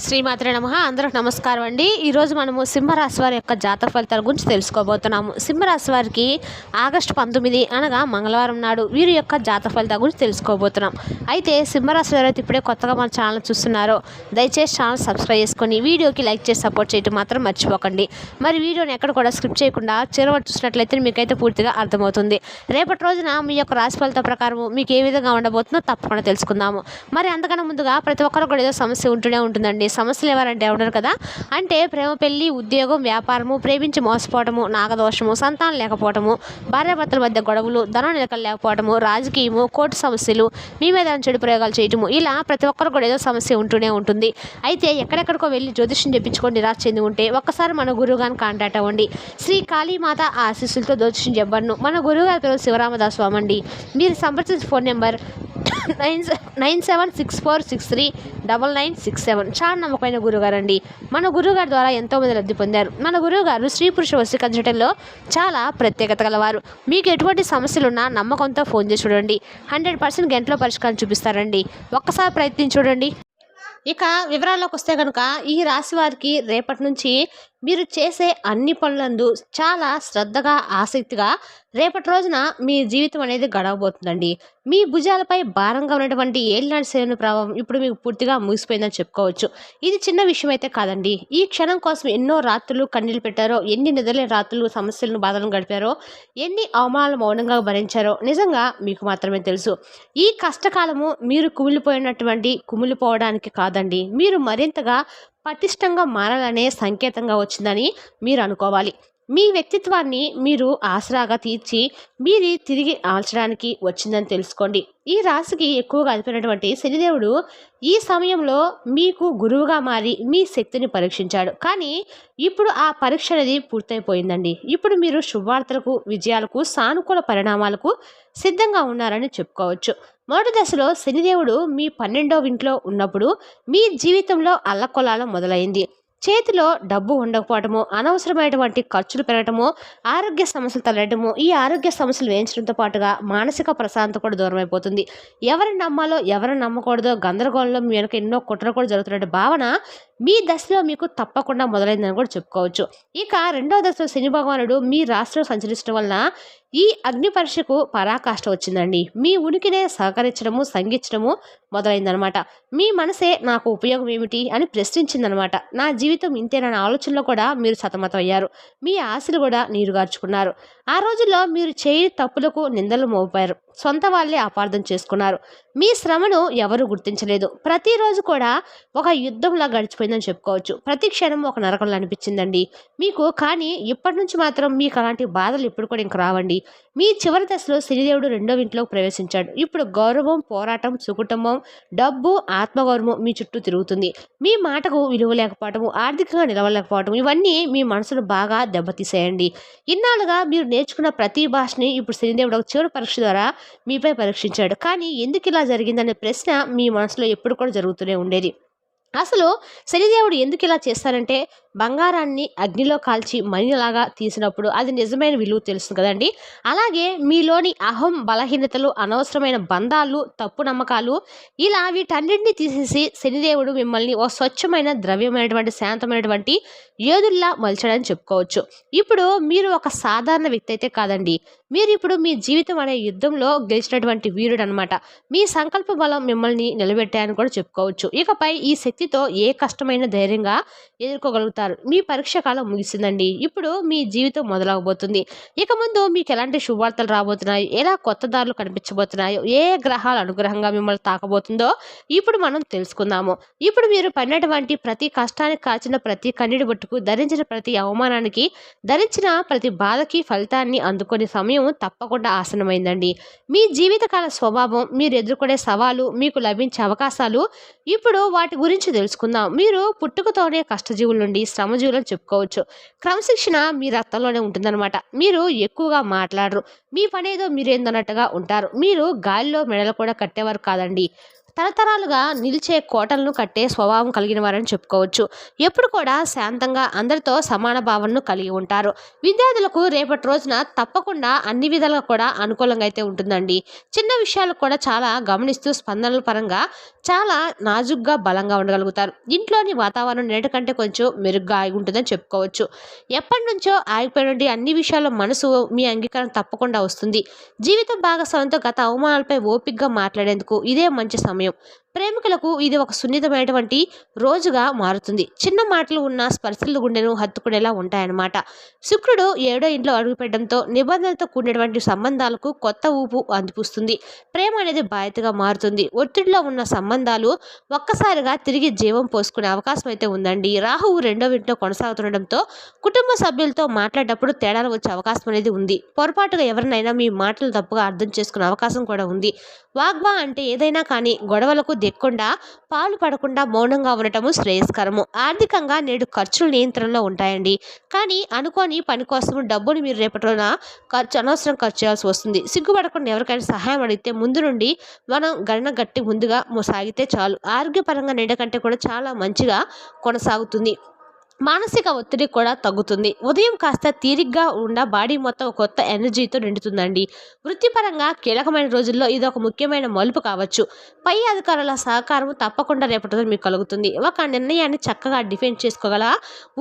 శ్రీమాత్రే నమః. అందరికి నమస్కారం అండి. ఈరోజు మనము సింహరాశి వారి యొక్క జాతక ఫలితాల గురించి తెలుసుకోబోతున్నాము. సింహరాశి వారికి ఆగస్టు 19 అనగా మంగళవారం నాడు వీరి యొక్క జాతక ఫలితాల గురించి తెలుసుకోబోతున్నాం. అయితే సింహరాశి వారు అయితే ఇప్పుడే కొత్తగా మన ఛానల్ చూస్తున్నారో దయచేసి ఛానల్ సబ్స్క్రైబ్ చేసుకొని వీడియోకి లైక్ చేసి సపోర్ట్ చేయడం మాత్రం మర్చిపోకండి. మరి వీడియోని ఎక్కడ కూడా స్కిప్ చేయకుండా చివరి చూసినట్లయితే మీకైతే పూర్తిగా అర్థమవుతుంది. రేపటి రోజున మీ యొక్క రాశి ఫలితాల ప్రకారం మీకు ఏ విధంగా ఉండబోతుందో తప్పకుండా తెలుసుకుందాము. మరి అంతకన్నా ముందుగా ప్రతి ఒక్కరు కూడా ఏదో సమస్య ఉంటూనే ఉంటుందండి. సమస్యలు ఎవరంటే ఎవరు కదా అంటే ప్రేమ, పెళ్లి, ఉద్యోగం, వ్యాపారము, ప్రేమించి మోసపోవటము, నాగదోషము, సంతానం లేకపోవటము, భార్యాభర్తల మధ్య గొడవలు, ధనం నిలకలు లేకపోవటము, రాజకీయము, కోర్టు సమస్యలు, మీ మీద చెడు ప్రయోగాలు చేయటము, ఇలా ప్రతి ఒక్కరు కూడా ఏదో సమస్య ఉంటూనే ఉంటుంది. అయితే ఎక్కడెక్కడికో వెళ్ళి జ్యోతిష్యం చెప్పించుకొని నిరాశ చెంది ఉంటే ఒక్కసారి మన గురువు గారిని కాంటాక్ట్ అవ్వండి. శ్రీ కాళీమాత ఆశీస్సులతో జ్యోతిష్యం చెప్పబడును. మన గురువు గారి పేరు శివరామదాస్ స్వామి అండి. మీరు సంప్రదించిన ఫోన్ నెంబర్ 9764639967. చాలా నమ్మకమైన గురుగారు అండి. మన గురువుగారి ద్వారా ఎంతోమంది లబ్ధి పొందారు. మన గురువుగారు స్త్రీ పురుష వశీకరించడంలో చాలా ప్రత్యేకత గలవారు. మీకు ఎటువంటి సమస్యలున్నా నమ్మకంతో ఫోన్ చేసి చూడండి. 100% గంటలో పరిష్కారం చూపిస్తారండి. ఒక్కసారి ప్రయత్నించి చూడండి. ఇక వివరాల్లోకి వస్తే కనుక ఈ రాశి వారికి రేపటి నుంచి మీరు చేసే అన్ని పనులందు చాలా శ్రద్ధగా, ఆసక్తిగా రేపటి రోజున మీ జీవితం అనేది గడవబోతుందండి. మీ భుజాలపై భారంగా ఉన్నటువంటి ఏలినాటి శని ప్రభావం ఇప్పుడు మీకు పూర్తిగా ముగిసిపోయిందని చెప్పుకోవచ్చు. ఇది చిన్న విషయం అయితే కాదండి. ఈ క్షణం కోసం ఎన్నో రాత్రులు కన్నీళ్ళు పెట్టారో, ఎన్ని నిద్రలేని రాత్రులు సమస్యలను, బాధలను గడిపారో, ఎన్ని అవమానాలు మౌనంగా భరించారో నిజంగా మీకు మాత్రమే తెలుసు. ఈ కష్టకాలము మీరు కుమిలిపోవడానికి కాదండి, మీరు మరింతగా పటిష్టంగా మారాలనే సంకేతంగా వచ్చిందని మీరు అనుకోవాలి. మీ వ్యక్తిత్వాన్ని మీరు ఆసరాగా తీర్చి మీరు తిరిగి ఆల్చడానికి వచ్చిందని తెలుసుకోండి. ఈ రాశికి ఎక్కువగా అధిపతినటువంటి శనిదేవుడు ఈ సమయంలో మీకు గురువుగా మారి మీ శక్తిని పరీక్షించాడు. కానీ ఇప్పుడు ఆ పరీక్ష అనేది పూర్తయిపోయిందండి. ఇప్పుడు మీరు శుభవార్తలకు, విజయాలకు, సానుకూల పరిణామాలకు సిద్ధంగా ఉన్నారని చెప్పుకోవచ్చు. మొదటి దశలో శనిదేవుడు మీ 12వ ఇంట్లో ఉన్నప్పుడు మీ జీవితంలో అల్లకొల్లాలం మొదలైంది. చేతిలో డబ్బు ఉండకపోవటము, అనవసరమైనటువంటి ఖర్చులు పెరగటము, ఆరోగ్య సమస్యలు తలెట్టము, ఈ ఆరోగ్య సమస్యలు వేయించడంతో పాటుగా మానసిక ప్రశాంతత కూడా దూరం అయిపోతుంది. ఎవరిని నమ్మాలో ఎవరిని నమ్మకూడదో గందరగోళంలో మీ వెనక ఎన్నో కుట్రలు కూడా జరుగుతున్న భావన మీ దశలో మీకు తప్పకుండా మొదలైందని కూడా చెప్పుకోవచ్చు. ఇక రెండవ దశలో శని భగవానుడు మీ రాశిలో సంచరించడం వలన ఈ అగ్ని పరీక్షకు పరాకాష్ట వచ్చిందండి. మీ ఉనికినే సహకరించడము, సంగించడము మొదలైందనమాట. మీ మనసే నాకు ఉపయోగం ఏమిటి అని ప్రశ్నించిందనమాట. నా జీవితం ఇంతేనన్న ఆలోచనలో కూడా మీరు సతమతం అయ్యారు. మీ ఆశలు కూడా నీరుగార్చుకున్నారు. ఆ రోజుల్లో మీరు చేయని తప్పులకు నిందలు మోపారు. సొంత వాళ్ళే అపార్థం చేసుకున్నారు. మీ శ్రమను ఎవరు గుర్తించలేదు. ప్రతిరోజు కూడా ఒక యుద్ధంలా గడిచిపోయిందని చెప్పుకోవచ్చు. ప్రతి క్షణం ఒక నరకంలో అనిపించిందండి మీకు. కానీ ఇప్పటి నుంచి మాత్రం మీకు అలాంటి బాధలు ఇప్పుడు కూడా ఇంక రావండి. మీ చివరి దశలో శనిదేవుడు 2వ ఇంట్లోకి ప్రవేశించాడు. ఇప్పుడు గౌరవం, పోరాటం, సుకుటుంబం, డబ్బు, ఆత్మగౌరవం మీ చుట్టూ తిరుగుతుంది. మీ మాటకు విలువ లేకపోవటము, ఆర్థికంగా నిలవలేకపోవటం, ఇవన్నీ మీ మనసును బాగా దెబ్బతీసేయండి. ఇన్నాళ్ళుగా మీరు నేర్చుకున్న ప్రతి భాషని ఇప్పుడు శనిదేవుడు ఒక చివరి పరీక్ష ద్వారా మీపై పరీక్షించాడు. కానీ ఎందుకు ఇలా జరిగిందనే ప్రశ్న మీ మనసులో ఎప్పుడు కూడా జరుగుతూనే ఉండేది. అసలు శనిదేవుడు ఎందుకు ఇలా చేస్తారంటే, బంగారాన్ని అగ్నిలో కాల్చి మణిలాగా తీసినప్పుడు అది నిజమైన విలువ తెలుస్తుంది కదండి. అలాగే మీలోని అహం, బలహీనతలు, అనవసరమైన బంధాలు, తప్పు నమ్మకాలు, ఇలా వీటన్నింటినీ తీసేసి శనిదేవుడు మిమ్మల్ని ఒక స్వచ్ఛమైన, ద్రవ్యమైనటువంటి, శాంతమైనటువంటి యోధుల్లా మలచడని చెప్పుకోవచ్చు. ఇప్పుడు మీరు ఒక సాధారణ వ్యక్తి అయితే కాదండి. మీరు ఇప్పుడు మీ జీవితం అనే యుద్ధంలో గెలిచినటువంటి వీరుడు అనమాట. మీ సంకల్ప బలం మిమ్మల్ని నిలబెట్టాయని కూడా చెప్పుకోవచ్చు. ఇకపై ఈ శక్తితో ఏ కష్టమైన ధైర్యంగా ఎదుర్కోగలుగుతారు. మీ పరీక్ష కాలం ముగిసిందండి. ఇప్పుడు మీ జీవితం మొదలవబోతుంది. ఇక ముందు మీకు ఎలాంటి శుభవార్తలు రాబోతున్నాయి, ఎలా కొత్త దారులు కనిపించబోతున్నాయో, ఏ గ్రహాల అనుగ్రహంగా మిమ్మల్ని తాకబోతుందో ఇప్పుడు మనం తెలుసుకుందాము. ఇప్పుడు మీరు పడినటువంటి ప్రతి కష్టానికి, కాచిన ప్రతి కన్నీటి బొట్టుకు, ధరించిన ప్రతి అవమానానికి, ధరించిన ప్రతి బాధకి ఫలితాన్ని అందుకునే సమయం తప్పకుండా ఆసనమైందండి. మీ జీవితకాల స్వభావం, మీరు ఎదుర్కొనే సవాలు, మీకు లభించే అవకాశాలు, ఇప్పుడు వాటి గురించి తెలుసుకుందాం. మీరు పుట్టుకతోనే కష్టజీవుల నుండి శ్రమజీవులను చెప్పుకోవచ్చు. క్రమశిక్షణ మీ రక్తంలోనే ఉంటుందన్నమాట. మీరు ఎక్కువగా మాట్లాడరు. మీ పనేదో మీరేందన్నట్టుగా ఉంటారు. మీరు గాలిలో మెడలు కూడా కట్టేవారు కాదండి. తరతరాలుగా నిలిచే కోటలను కట్టే స్వభావం కలిగిన వారని చెప్పుకోవచ్చు. ఎప్పుడు కూడా శాంతంగా అందరితో సమాన భావనను కలిగి ఉంటారు. విద్యార్థులకు రేపటి రోజున తప్పకుండా అన్ని విధాలుగా కూడా అనుకూలంగా అయితే ఉంటుందండి. చిన్న విషయాలు కూడా చాలా గమనిస్తూ స్పందనల పరంగా చాలా నాజుగ్గా బలంగా ఉండగలుగుతారు. ఇంట్లోని వాతావరణం నేటి కంటే కొంచెం మెరుగ్గా ఆగి ఉంటుందని చెప్పుకోవచ్చు. ఎప్పటి నుంచో ఆగిపోయినటువంటి అన్ని విషయాల్లో మనసు మీ అంగీకారం తప్పకుండా వస్తుంది. జీవిత భాగస్వామితో గత అవమానాలపై ఓపికగా మాట్లాడేందుకు ఇదే మంచి సమయం. ప్రేమికులకు ఇది ఒక సున్నితమైనటువంటి రోజుగా మారుతుంది. చిన్న మాటలు ఉన్న స్పర్శలు గుండెను హత్తుకునేలా ఉంటాయన్నమాట. శుక్రుడు 7వ ఇంట్లో అడుగుపెట్టడంతో నిబంధనలతో కూడినటువంటి సంబంధాలకు కొత్త ఊపు అందిపుస్తుంది. ప్రేమ అనేది బాధ్యతగా మారుతుంది. ఒత్తిడిలో ఉన్న సంబంధాలు ఒక్కసారిగా తిరిగి జీవం పోసుకునే అవకాశం అయితే ఉందండి. రాహువు 2వ ఇంట్లో కొనసాగుతుండటంతో కుటుంబ సభ్యులతో మాట్లాడేటప్పుడు తేడాలు వచ్చే అవకాశం అనేది ఉంది. పొరపాటుగా ఎవరినైనా మీ మాటలు తప్పుగా అర్థం చేసుకునే అవకాశం కూడా ఉంది. వాగ్వా అంటే ఏదైనా కానీ గొడవలకు దిక్కుండా పాలు పడకుండా మౌనంగా ఉండటము శ్రేయస్కరము. ఆర్థికంగా నేడు ఖర్చులు నియంత్రణలో ఉంటాయండి. కానీ అనుకోని పని కోసం డబ్బుని మీరు రేపటిన అనవసరం ఖర్చు చేయాల్సి వస్తుంది. సిగ్గుపడకుండా ఎవరికైనా సహాయం అడిగితే ముందు నుండి మనం గణన గట్టి ముందుగా సాగితే చాలు. ఆరోగ్యపరంగా నేటి కంటే కూడా చాలా మంచిగా కొనసాగుతుంది. మానసిక ఒత్తిడి కూడా తగ్గుతుంది. ఉదయం కాస్త తీరిగ్గా ఉన్న బాడీ మొత్తం కొత్త ఎనర్జీతో నిండుతుందండి. వృత్తిపరంగా కీలకమైన రోజుల్లో ఇది ఒక ముఖ్యమైన మలుపు కావచ్చు. పై అధికారుల సహకారం తప్పకుండా రేపటి రోజు మీకు కలుగుతుంది. ఒక నిర్ణయాన్ని చక్కగా డిఫెండ్ చేసుకోగల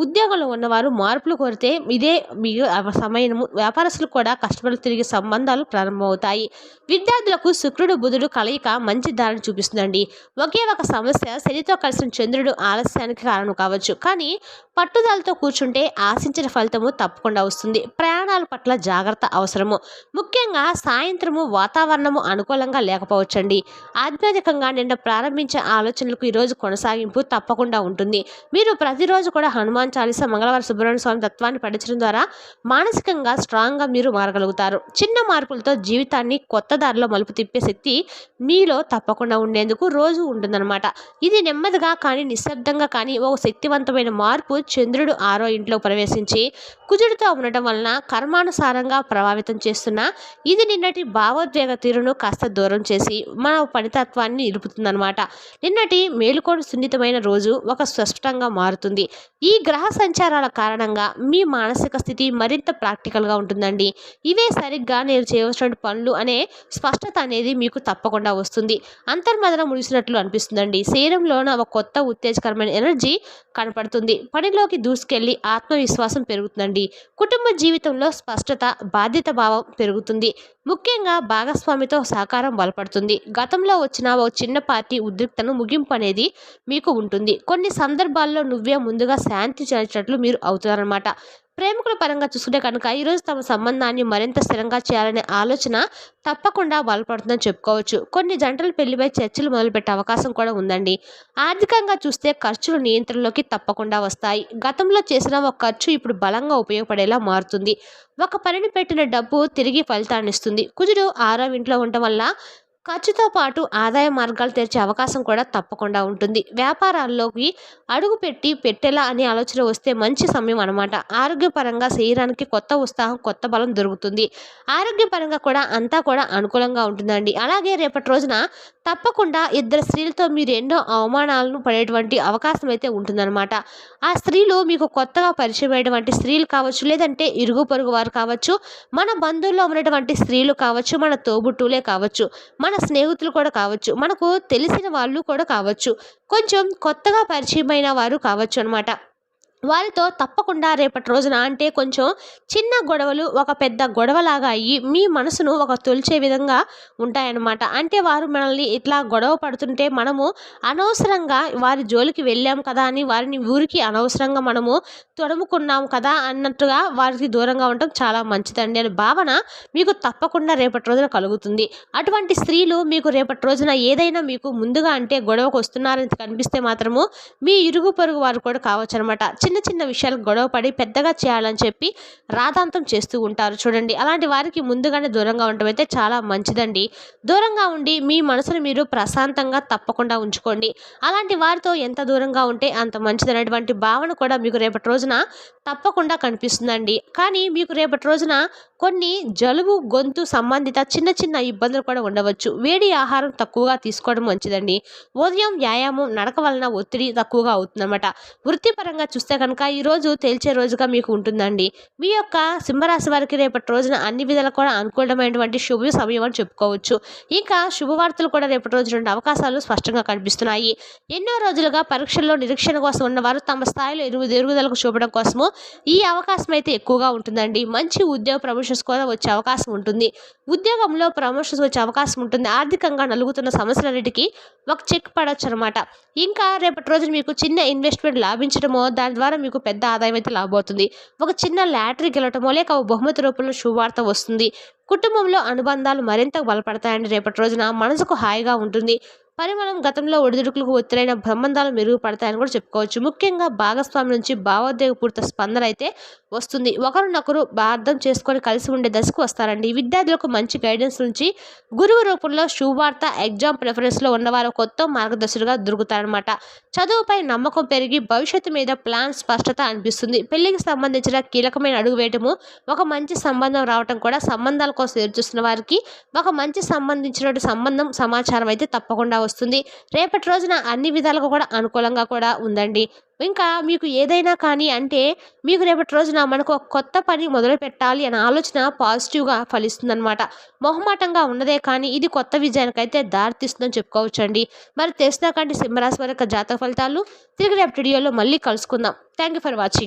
ఉద్యోగంలో ఉన్నవారు మార్పులు కోరితే ఇదే మీ సమయము. వ్యాపారస్తులు కూడా కస్టమర్లు తిరిగి సంబంధాలు ప్రారంభమవుతాయి. విద్యార్థులకు శుక్రుడు బుధుడు కలయిక మంచి దారిని చూపిస్తుందండి. ఒకే ఒక సమస్య శనితో కలిసిన చంద్రుడు ఆలస్యానికి కారణం కావచ్చు. కానీ పట్టుదలతో కూర్చుంటే ఆశించిన ఫలితము తప్పకుండా వస్తుంది. ప్రయాణాల పట్ల జాగ్రత్త అవసరము. ముఖ్యంగా సాయంత్రము వాతావరణము అనుకూలంగా లేకపోవచ్చండి. ఆధ్యాత్మికంగా నిన్న ప్రారంభించే ఆలోచనలకు ఈరోజు కొనసాగింపు తప్పకుండా ఉంటుంది. మీరు ప్రతిరోజు కూడా హనుమాన్ చాలీస, మంగళవారం సుబ్రహ్మణ్య స్వామి తత్వాన్ని పఠించడం ద్వారా మానసికంగా స్ట్రాంగ్గా మీరు మారగలుగుతారు. చిన్న మార్పులతో జీవితాన్ని కొత్త దారిలో మలుపు తిప్పే శక్తి మీలో తప్పకుండా ఉండేందుకు రోజు ఉంటుందన్నమాట. ఇది నెమ్మదిగా కానీ నిశ్శబ్దంగా కానీ ఒక శక్తివంతమైన మార్పు. చంద్రుడు 6వ ఇంట్లో ప్రవేశించి కుజుడితో ఉండటం వలన కర్మానుసారంగా ప్రభావితం చేస్తున్న ఇది నిన్నటి భావోద్వేగ తీరును కాస్త దూరం చేసి మన పనితత్వాన్ని నిలుపుతుందన్నమాట. నిన్నటి మేలుకోని సున్నితమైన రోజు ఒక స్పష్టంగా మారుతుంది. ఈ గ్రహ సంచారాల కారణంగా మీ మానసిక స్థితి మరింత ప్రాక్టికల్గా ఉంటుందండి. ఇవే సరిగ్గా నేను చేయవలసిన పనులు అనే స్పష్టత అనేది మీకు తప్పకుండా వస్తుంది. అంతర్మదన ముగిసినట్లు అనిపిస్తుందండి. శరీరంలోన ఒక కొత్త ఉత్తేజకరమైన ఎనర్జీ కనపడుతుంది. పనిలోకి దూసుకెళ్లి ఆత్మవిశ్వాసం పెరుగుతుందండి. కుటుంబ జీవితంలో స్పష్టత, బాధ్యత భావం పెరుగుతుంది. ముఖ్యంగా భాగస్వామితో సహకారం బలపడుతుంది. గతంలో వచ్చిన ఓ చిన్నపాటి ఉద్రిక్తను ముగింపు అనేది మీకు ఉంటుంది. కొన్ని సందర్భాల్లో నువ్వే ముందుగా శాంతి చేర్చినట్లు మీరు అవుతారన్నమాట. ప్రేమికుల పరంగా చూసుకుంటే కనుక ఈరోజు తమ సంబంధాన్ని మరింత స్థిరంగా చేయాలనే ఆలోచన తప్పకుండా బలపడుతుందని చెప్పుకోవచ్చు. కొన్ని జంటలు పెళ్లిపై చర్చలు మొదలుపెట్టే అవకాశం కూడా ఉందండి. ఆర్థికంగా చూస్తే ఖర్చులు నియంత్రణలోకి తప్పకుండా వస్తాయి. గతంలో చేసిన ఒక ఖర్చు ఇప్పుడు బలంగా ఉపయోగపడేలా మారుతుంది. ఒక పనిని పెట్టిన డబ్బు తిరిగి ఫలితాన్ని ఇస్తుంది. కుజుడు 6వ ఇంట్లో ఉండటం వల్ల ఖర్చుతో పాటు ఆదాయ మార్గాలు తెరిచే అవకాశం కూడా తప్పకుండా ఉంటుంది. వ్యాపారాల్లోకి అడుగు పెట్టేలా అనే ఆలోచన వస్తే మంచి సమయం అన్నమాట. ఆరోగ్యపరంగా శరీరానికి కొత్త ఉత్సాహం, కొత్త బలం దొరుకుతుంది. ఆరోగ్యపరంగా కూడా అంతా కూడా అనుకూలంగా ఉంటుందండి. అలాగే రేపటి రోజున తప్పకుండా ఇద్దరు స్త్రీలతో మీరు ఎన్నో అవమానాలను పడేటువంటి అవకాశం అయితే ఉంటుందన్నమాట. ఆ స్త్రీలు మీకు కొత్తగా పరిచయం అయ్యేటువంటి స్త్రీలు కావచ్చు, లేదంటే ఇరుగు పొరుగు వారు కావచ్చు, మన బంధువుల్లో ఉన్నటువంటి స్త్రీలు కావచ్చు, మన తోబుట్టులే కావచ్చు, మన స్నేహితులు కూడా కావచ్చు, మనకు తెలిసిన వాళ్ళు కూడా కావచ్చు, కొంచెం కొత్తగా పరిచయమైన వారు కావచ్చు అనమాట. వారితో తప్పకుండా రేపటి రోజున అంటే కొంచెం చిన్న గొడవలు ఒక పెద్ద గొడవలాగా అయ్యి మీ మనసును ఒక తొలిచే విధంగా ఉంటాయన్నమాట. అంటే వారు మనల్ని ఇట్లా గొడవ పడుతుంటే మనము అనవసరంగా వారి జోలికి వెళ్ళాం కదా అని వారిని ఊరికి అనవసరంగా మనము తొడుముకున్నాం కదా అన్నట్టుగా వారికి దూరంగా ఉండటం చాలా మంచిదండి అనే భావన మీకు తప్పకుండా రేపటి రోజున కలుగుతుంది. అటువంటి స్త్రీలు మీకు రేపటి రోజున ఏదైనా మీకు ముందుగా అంటే గొడవకు వస్తున్నారని కనిపిస్తే మాత్రము మీ ఇరుగు పొరుగు వారు కూడా కావచ్చు అనమాట. చిన్న చిన్న చిన్న విషయాలకు గొడవపడి పెద్దగా చేయాలని చెప్పి రాద్ధాంతం చేస్తూ ఉంటారు చూడండి. అలాంటి వారికి ముందుగానే దూరంగా ఉండటం అయితే చాలా మంచిదండి. దూరంగా ఉండి మీ మనసును మీరు ప్రశాంతంగా తప్పకుండా ఉంచుకోండి. అలాంటి వారితో ఎంత దూరంగా ఉంటే అంత మంచిదనేటువంటి భావన కూడా మీకు రేపటి రోజున తప్పకుండా కనిపిస్తుందండి. కానీ మీకు రేపటి రోజున కొన్ని జలుబు, గొంతు సంబంధిత చిన్న చిన్న ఇబ్బందులు కూడా ఉండవచ్చు. వేడి ఆహారం తక్కువగా తీసుకోవడం మంచిదండి. ఉదయం వ్యాయామం, నడక వలన ఒత్తిడి తక్కువగా అవుతుందన్నమాట. వృత్తిపరంగా చూస్తే కనుక ఈరోజు తేల్చే రోజుగా మీకు ఉంటుందండి. మీ యొక్క సింహరాశి వారికి రేపటి రోజున అన్ని విధాలు కూడా అనుకూలమైనటువంటి శుభ సమయం అని చెప్పుకోవచ్చు. ఇంకా శుభవార్తలు కూడా రేపటి రోజు రెండు అవకాశాలు స్పష్టంగా కనిపిస్తున్నాయి. ఎన్నో రోజులుగా పరీక్షల్లో నిరీక్షణ కోసం ఉన్నవారు తమ స్థాయిలో ఎదుగుదలకు చూపడం కోసము ఈ అవకాశం అయితే ఎక్కువగా ఉంటుందండి. మంచి ఉద్యోగ ప్రమోషన్స్ కూడా వచ్చే అవకాశం ఉంటుంది. ఉద్యోగంలో ప్రమోషన్స్ వచ్చే అవకాశం ఉంటుంది. ఆర్థికంగా నలుగుతున్న సమస్యలన్నిటికీ ఒక చెక్ పడవచ్చు అనమాట. ఇంకా రేపటి రోజున మీకు చిన్న ఇన్వెస్ట్మెంట్ లాభించడమో, దాని ద్వారా మీకు పెద్ద ఆదాయం అయితే లాభమవుతుంది. ఒక చిన్న లాటరీ గెలవటమో, లేక ఒక బహుమతి రూపంలో శుభవార్త వస్తుంది. కుటుంబంలో అనుబంధాలు మరింత బలపడతాయండి. రేపటి రోజున మనసుకు హాయిగా ఉంటుంది. పరిమళం గతంలో ఒడిదుడుకులకు ఒత్తిడైన సంబంధాలు మెరుగుపడతాయని కూడా చెప్పుకోవచ్చు. ముఖ్యంగా భాగస్వామి నుంచి భావోద్వేగపూరిత స్పందన అయితే వస్తుంది. ఒకరినొకరు అర్థం చేసుకొని కలిసి ఉండే దశకు వస్తారండి. విద్యార్థులకు మంచి గైడెన్స్ నుంచి గురువు రూపంలో శుభవార్త, ఎగ్జామ్ ప్రిఫరెన్స్లో ఉన్నవారు కొత్త మార్గదర్శులుగా దొరుకుతారనమాట. చదువుపై నమ్మకం పెరిగి భవిష్యత్తు మీద ప్లాన్ స్పష్టత అనిపిస్తుంది. పెళ్లికి సంబంధించిన కీలకమైన అడుగు వేయటము, ఒక మంచి సంబంధం రావటం కూడా సంబంధాల కోసం ఎదురుచూస్తున్న వారికి ఒక మంచి సంబంధం సమాచారం అయితే తప్పకుండా వస్తుంది. రేపటి రోజున అన్ని విధాలుగా కూడా అనుకూలంగా కూడా ఉందండి. ఇంకా మీకు ఏదైనా కానీ అంటే మీకు రేపటి రోజున మనకు ఒక కొత్త పని మొదలు పెట్టాలి అనే ఆలోచన పాజిటివ్గా ఫలిస్తుందన్నమాట. మొహమాటంగా ఉన్నదే కానీ ఇది కొత్త విజయానికైతే దారితీస్తుందని చెప్పుకోవచ్చండి. మరి తెలిసిన కంటే సింహరాశి వారి యొక్క జాతక ఫలితాలు తిరిగి రేపటి వీడియోలో మళ్ళీ కలుసుకుందాం. Thank you for watching.